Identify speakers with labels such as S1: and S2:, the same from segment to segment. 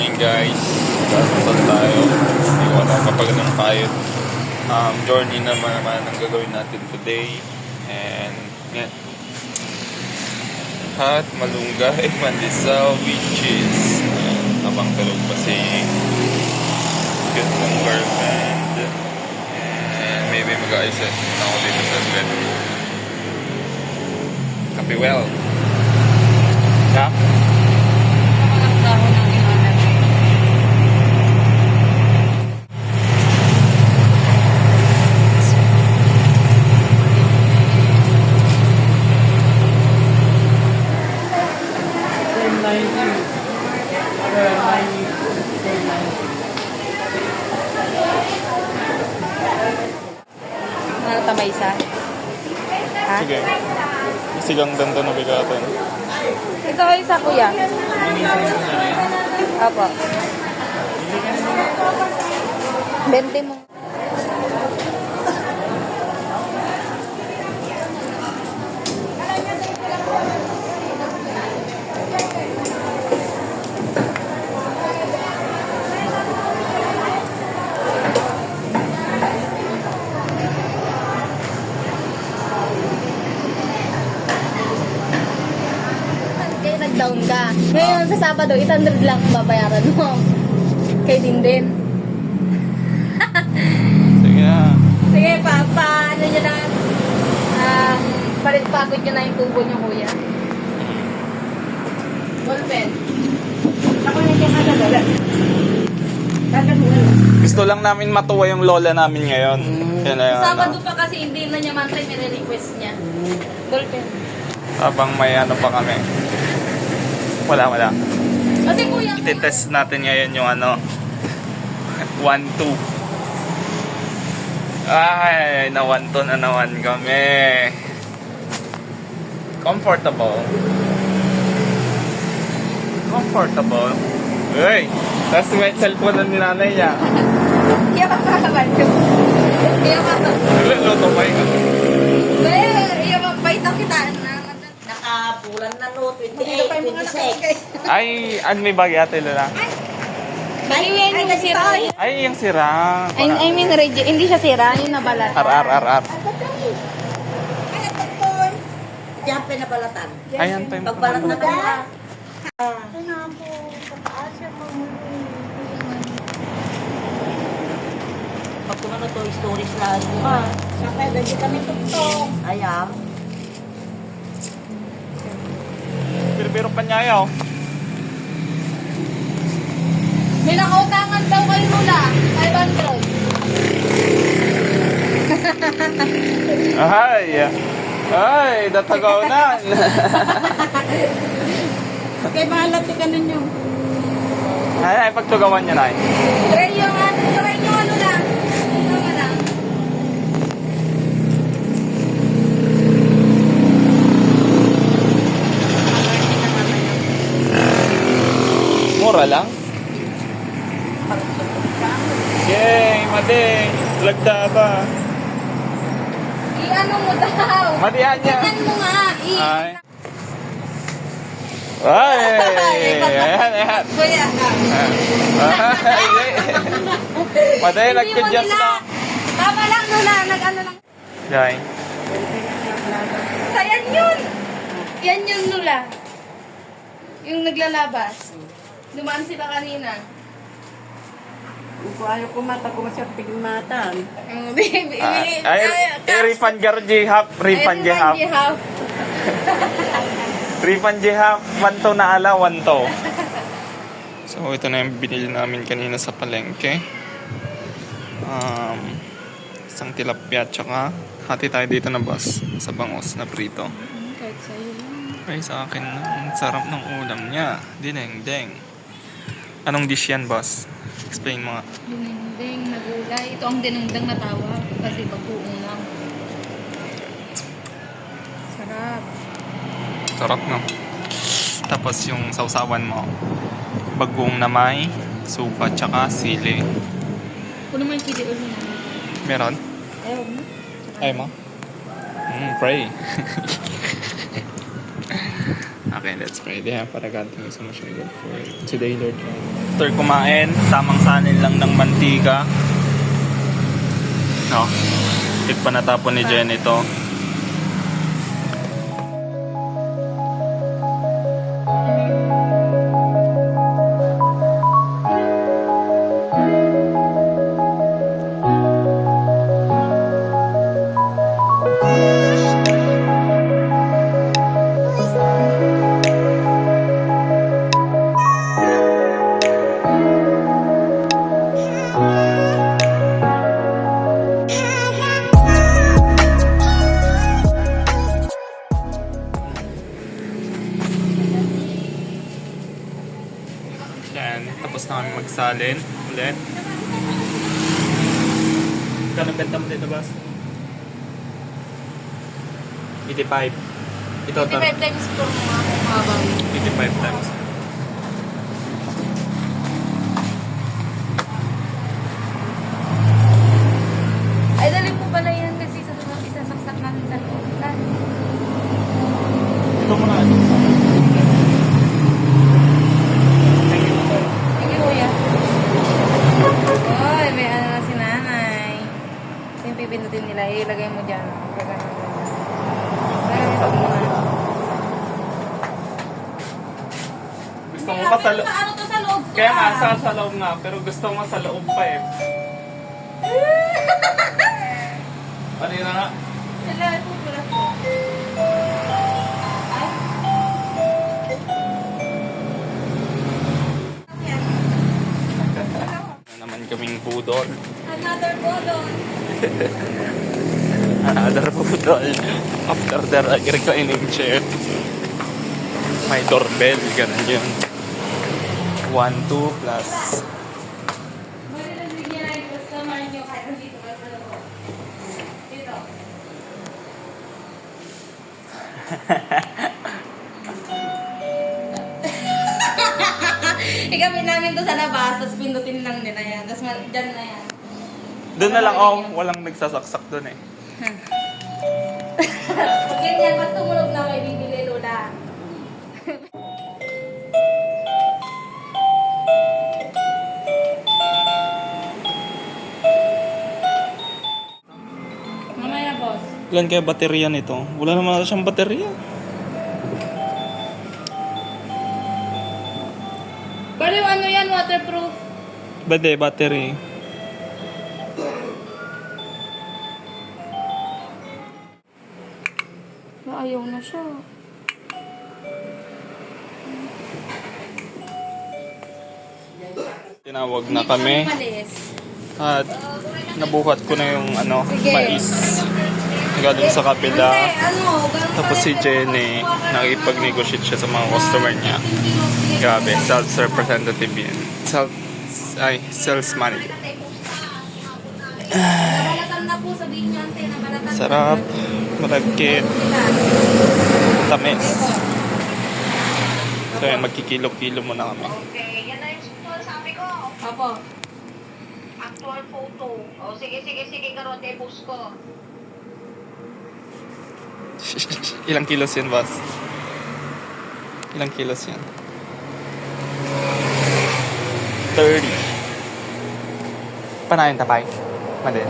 S1: morning guys. Dasal tayo. Hindi ko alam kapag anong tayo. Journey naman ang gagawin natin today. And yan. At malunggay, Mandisaw, which is abang tulog pa si gandang girlfriend. And maybe mag-aayos na ako dito sa bed. Kape well. Yeah.
S2: Ano tambay isa? Ha?
S1: Sige. Sigang danto na bigatan.
S2: Ito isa kuya. Apo. 20 mo. Down ka. Ngayon sa Sabado, 800 lang ang babayaran mo. Kay din.
S1: Sige na.
S2: Sige, ano nyo na, palit-pagod nyo na yung tubo nyo, kuya. Ballpen. Ako na yung kagagala.
S1: Gusto lang namin matuwa yung lola namin ngayon. Yan na yun.
S2: Sabado pa kasi hindi na niya mantay, nire-request niya. Ballpen.
S1: Habang may ano pa kami. Wala.
S2: Kasi kuya,
S1: Ititest natin ngayon yung ano 1-2. Ay, na 1-2 na naman kami. Comfortable. Uy, tapos may cellphone na ni nanay niya.
S2: iyak ka ba? Iyak ka ba?
S1: Nagluluto pa yun.
S2: Iyak ka ba? Ito kitaan na.
S3: Nakapulan na no, 28, 26.
S1: Ay, may bagay ate Lola.
S2: Ay, yung sira.
S1: Ay, yung sira.
S2: I mean, hindi siya sira, yung nabalat.
S1: Ar.
S3: Diyan pinabalatan.
S1: Ayan pa yung
S3: Pagbalat na kanila. Pag kumano to, stories lang ba? Saka dali kami tuktong. Ayan.
S1: Pero pa niya yaw.
S2: May nakautangan daw kay Lula. 500.
S1: Ay, datagawnan.
S3: Kaya mahalat ka ninyo.
S1: Ay, pagtugawan niya na.
S2: Try yung ano lang. Tama lang.
S1: Mura lang. Yay, mading. Lagda ba?
S2: I-ano mo daw.
S1: Madihan niya.
S2: Tingnan mo nga.
S1: Ay. Ayan.
S2: Kuya.
S1: Maday,
S2: Hindi mo
S1: nag-adjust
S2: nila.
S1: na.
S2: Tama lang, Lula. Nag-ano lang.
S1: Yay.
S2: Yan yun. Yan yun, Lula. Yung naglalabas. Dumaan sila kanina.
S3: Kung ayaw kumata, kung masya pigmatan.
S1: Refund garji hap. Refund jihap. Refund jihap. 1 na ala, 1 to. So, ito na yung binili namin kanina sa palengke. Isang tilapia, tsaka hati tayo dito na boss. Sa bangos na prito.
S2: Kahit sa'yo lang.
S1: Ay, sa akin na. Ang sarap ng ulam niya. Dineng-deng. Anong dish yan, boss? Explain mo nga.
S2: Dinengdeng na gulay. Ito ang dinengdeng na tawag. Kasi bagoong lang. Sarap.
S1: Sarap, no? Tapos yung sausawan mo. Bagoong na may supa, tsaka sili.
S2: Kung naman chili oil na.
S1: Meron?
S2: Ayaw mo?
S1: Ay mo? Pray. Okay, let's pray. Dear Father God, thank you so much, God, for today, Lord. After kumain, tamang sanin lang ng mantika. No? Pa natapon ni Jen ito. Yan, tapos na kami magsalin ulit. Kano benta mo dito, boss? 85. Ito,
S2: 55 times po mga bawi.
S1: 85 times.
S2: Ay, dali po pala yan kasi sa sunod isasaksak natin sa loob.
S1: Ito muna.
S2: Thank you, kuya. Oy, may ano na si nanay. Ito yung pipindutin nila. Ilagay mo dyan. Gagano. Ito muna.
S1: Gusto mo pa sa loob.
S2: Ano to sa loob ko?
S1: Kaya nga, sa loob nga. Pero gusto mo sa loob pa eh. Ano yun na nga?
S2: Wala po, wala po. Ay. Yan.
S1: Ano naman kaming budol.
S2: Another bodon.
S1: Another budol. After the reclining chair. May doorbell. Ganun yun. 1, 2 plus.
S2: Bigyan na yung customer nyo kahit dito ka sa loob. Dito. Ikamit namin to sa labas, tapos pindutin lang nila yan. Tapos dyan na yan.
S1: Doon na lang, oh. Walang nagsasaksak doon eh.
S2: Pag ganyan, pag tumunog na may bibili, Lola. Mamaya, boss.
S1: Ilan kaya baterya nito? Wala naman na siyang baterya.
S2: Baliw, ano yan? Waterproof?
S1: Bade, battery.
S2: Ayaw na siya.
S1: Tinawag na kami.
S2: Malis.
S1: At nabuhat ko na yung
S2: Sige.
S1: mais. Galing sa kabila.
S2: Ano?
S1: Tapos si Jenny, nakipag-negotiate siya sa mga customer niya. Grabe, sales representative yan. Sales manager.
S2: Nabalatan na po, sabihin niyo, ante, nabalatan.
S1: Sarap, malagkit, tamis. So yan, magkikilo-kilo muna kami.
S3: Okay, yan na yung sabi ko.
S2: Opo.
S3: Actual photo. O, sige, karote, post ko.
S1: Ilang kilos yan, boss? Ilang kilos yan? 30. Panayin tapay? Madin.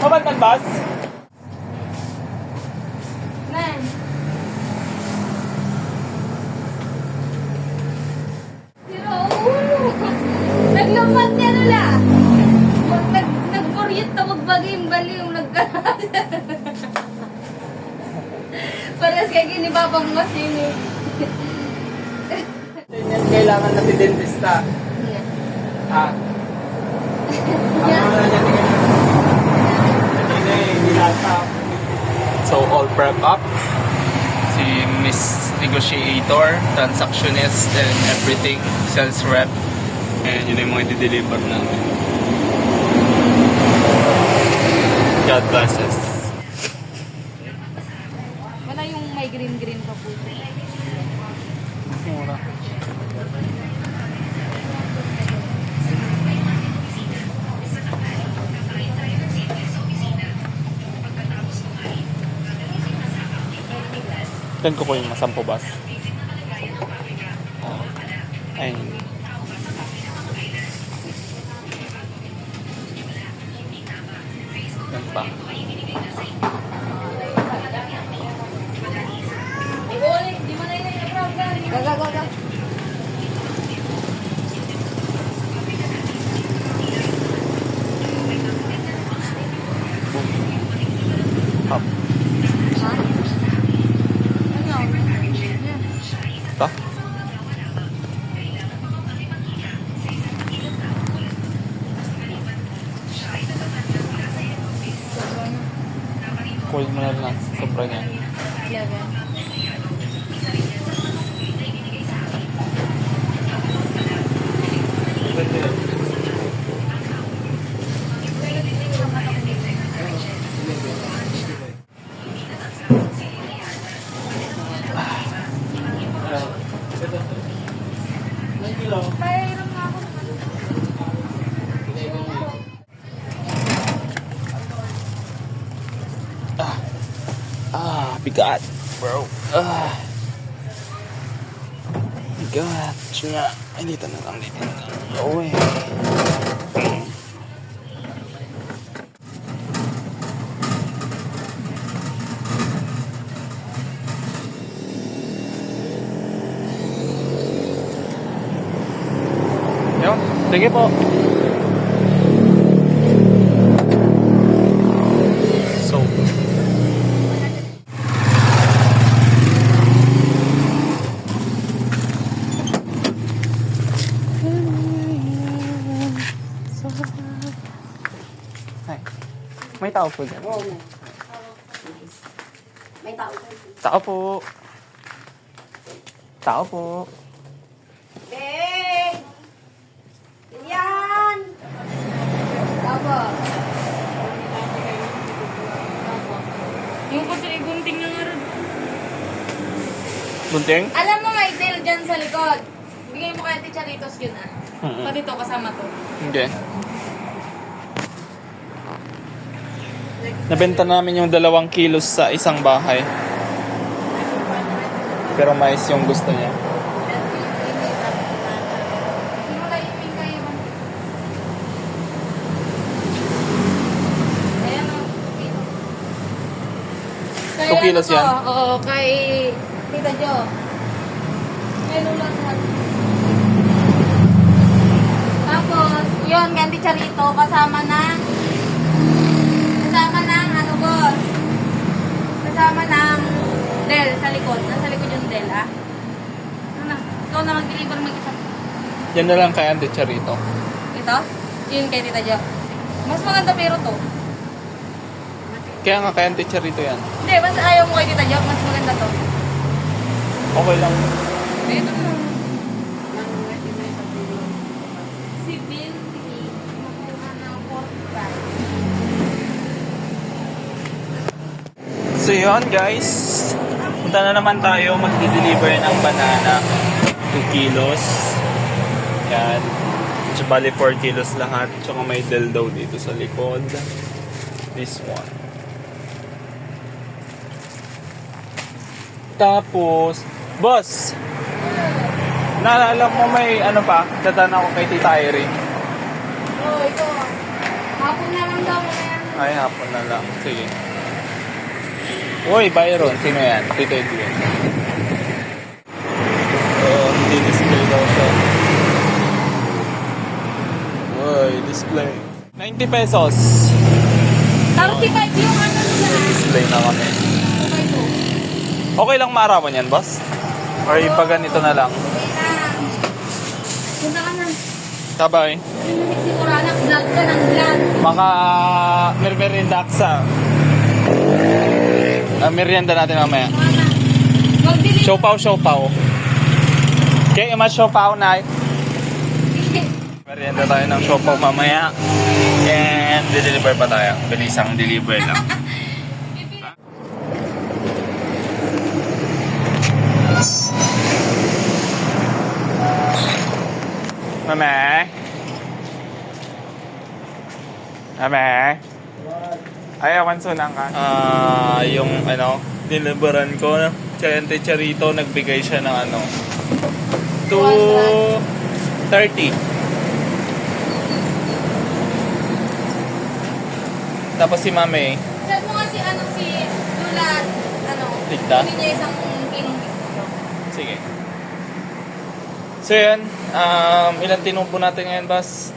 S1: Kabantan bus?
S2: Nan. Si Raul! Naglamad niya nila! Nag-kuryot na magbagay yung baliw. Parehas kaya ginibabang masini.
S4: Kailangan na si dentista. Ah.
S1: So, all prep up. Si Miss Negotiator, transactionist, and everything. Sales rep. And yun yung mga i-deliver namin. God blesses.
S2: Wala yung may green-green pa po.
S1: Mura. Doon ko po yung masampo bus. Ayun. Yan pa.
S2: Gaga.
S1: Up.
S2: Ha? Ano? Yan.
S1: Pa? Cold mo na lang. Sobra niya.
S2: 11. Mayroon nga ako.
S1: Bigat. Bro. Bigat. Siya. Ay, dito na lang. Oo eh. Yun. Sige po. So. Ay. May tao po dyan.
S3: May tao.
S1: Tao po. Tao po.
S3: Beng! Yan!
S2: Aba. Yung kasi gunting na nga rin.
S1: Bunting?
S2: Alam mo may tail dyan sa likod. Bigay mo kaya Ticharitos yun ah.
S1: Mm-mm.
S2: Pati to kasama to.
S1: Okay. Nabenta namin yung 2 kilos sa isang bahay. Pero mais yung gusto niya.
S2: Ayan o.
S1: 2 kilos yan?
S2: Oo, kay Tita Jo. May lulang natin. Tapos, yun, Candy Charito, kasama ng ano, boss? Kasama ng Del sa likod. Nasa likod yung Del, ah. Ano na? Ikaw na mag-deliver mag-isa.
S1: Yan na lang kay Auntie Charito.
S2: Ito? Yun kay Tita Jo. Mas maganda pero to.
S1: Kaya nga kay Auntie Charito yan.
S2: Hindi, mas ayaw mo kay Tita Jo. Mas maganda to.
S1: Okay lang.
S2: Ito na. Si Binti. Makuha ng 45.
S1: So yun guys. Punta na naman tayo. Magdi-deliver ng banana. 2 kilos. Yan. So, bali 4 kilos lahat. Tsaka may del daw dito sa likod. This one. Tapos, boss! Naalala mo may ano pa? Dadaan ako kay Tita Irene.
S2: Oh, ito. Hapon na lang daw. Mamaya na
S1: Ay, hapon na lang. Sige. Uy, Byron. Sino yan? Tito Edwin. Hindi display daw siya. Uy, display. 90 pesos.
S2: 35 yung ano nila.
S1: Display na kami.
S2: Okay po.
S1: Okay lang maarawan yan, boss? Or ipaganito na lang?
S2: Okay na. Punta ka na.
S1: Sabay.
S2: Siguro anak, vlog ka ng vlog.
S1: Maka merienda-aksa. Merienda natin mamaya.
S2: Mag-delete.
S1: Siopaw. Okay, mas siopaw na. Merienda tayo ng siopaw mamaya. And deliver pa tayo. Bilisang deliver lang. Mame? Ayawan sunang ka. Yung ano, deliveran ko, Chente Charito, nagbigay siya ng ano, 230. Tapos si Mame,
S2: Chat mo nga si Lula,
S1: Tigda?
S2: Hindi niya isang kilong dito.
S1: sige. So yan, ilan tinumpo natin ngayon, boss?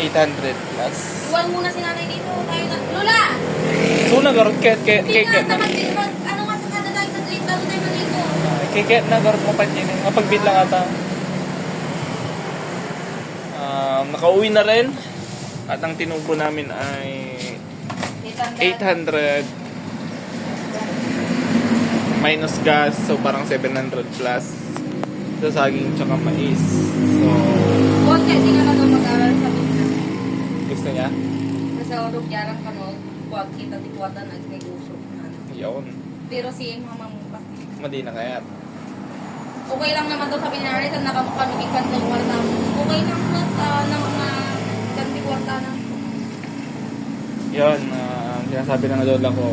S1: 800 plus.
S2: Iwan muna si nanay dito. Tayo na. Lula!
S1: So nagarot
S2: Hindi
S1: keket
S2: na,
S1: na.
S2: ano nga sa kada tayo sa dito. Tayo tayo maligo.
S1: Keket na garot mo pa yun. Mapagbit lang ata. Nakauwi na rin. At ang tinumpo namin ay 800 minus gas, so parang 700 plus sa saging tsaka mais. So,
S2: Huwag kaya di ka na doon mag-aral sa Bina.
S1: gusto niya?
S2: Nasa orog yarang ka no. Huwag kita tikwata nag-negosyo.
S1: Yun.
S2: Pero si mama mo pa.
S1: Madi na kaya.
S2: Okay lang naman daw sabi ni nanay sa nakamukanugikan ng kwarta. Okay lang na mga kanti-kwarta na.
S1: Yun, sinasabi na nga lola ko,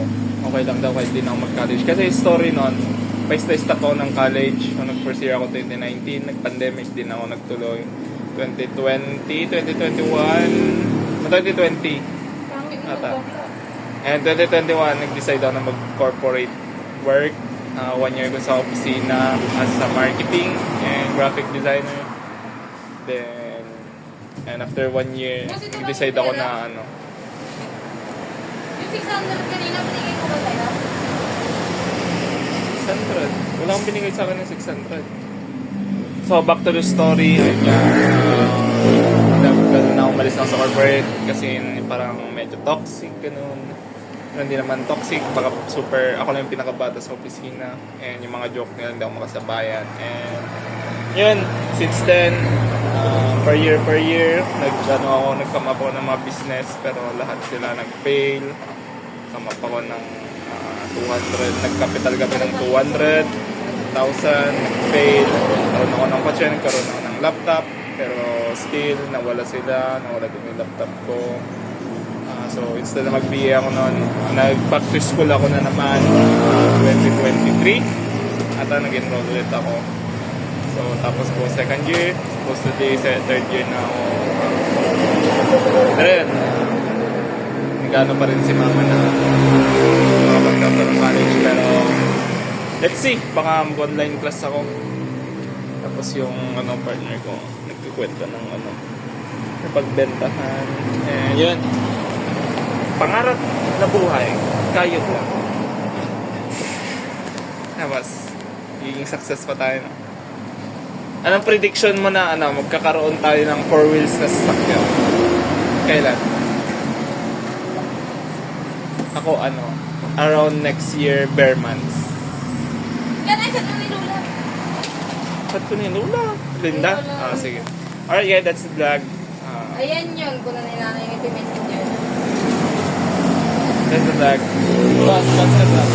S1: okay lang daw kahit di na ako mag-college. Kasi story nun, pa-stop ako ng college. Nung nag-first year ako 2019, nag-pandemic din ako nagtuloy. 2020, 2021, 2020. Ata. And 2021, nag-decide ako na mag-corporate work. 1 year ko sa opisina as a marketing and graphic designer. Then, and after 1 year, nag-decide ako na ano,
S2: Yung 600 kanina, binigay ko ba sa'yo?
S1: 600. Wala akong binigay sa akin ng 600. So, back to the story. Ganun na umalis ako sa corporate kasi parang medyo toxic, ganun. Pero hindi naman toxic, baka super, ako lang yung pinakabata sa opisina. And yung mga joke nila, hindi ako makasabayan. And yun, since then, per year, nag-come up ako ng mga business, pero lahat sila nag-fail. Come up ako ng 200, nag-capital kami ng 200,000, nag-fail. Nagkaroon ako ng kotse, nagkaroon ako ng laptop, pero still, nawala din yung laptop ko. So, instead na mag-BA ako noon, nag-back to school ako na naman 2023 at nag-enroll ulit ako. So, tapos po second year, supposed to be third year na ako. Then, nag-ano pa rin si mama na makapagkasa ng college, pero let's see, baka mag-online class ako. Tapos yung partner ko, nagkikwento ng napagbentahan. And yun, pangarap na buhay, kayod lang. Tapos, magiging success pa tayo. No? Anong prediction mo na magkakaroon tayo ng 4 wheels na sasakyan? Kailan? Ako around next year, bare months.
S2: Yan ay sa ni Lula.
S1: Ba't ko ni Lula? Linda? Sige. Alright guys, that's the vlog.
S2: Ayan yun, kung na nilanay yung ito messenger.
S1: That's the vlog. What's the vlog?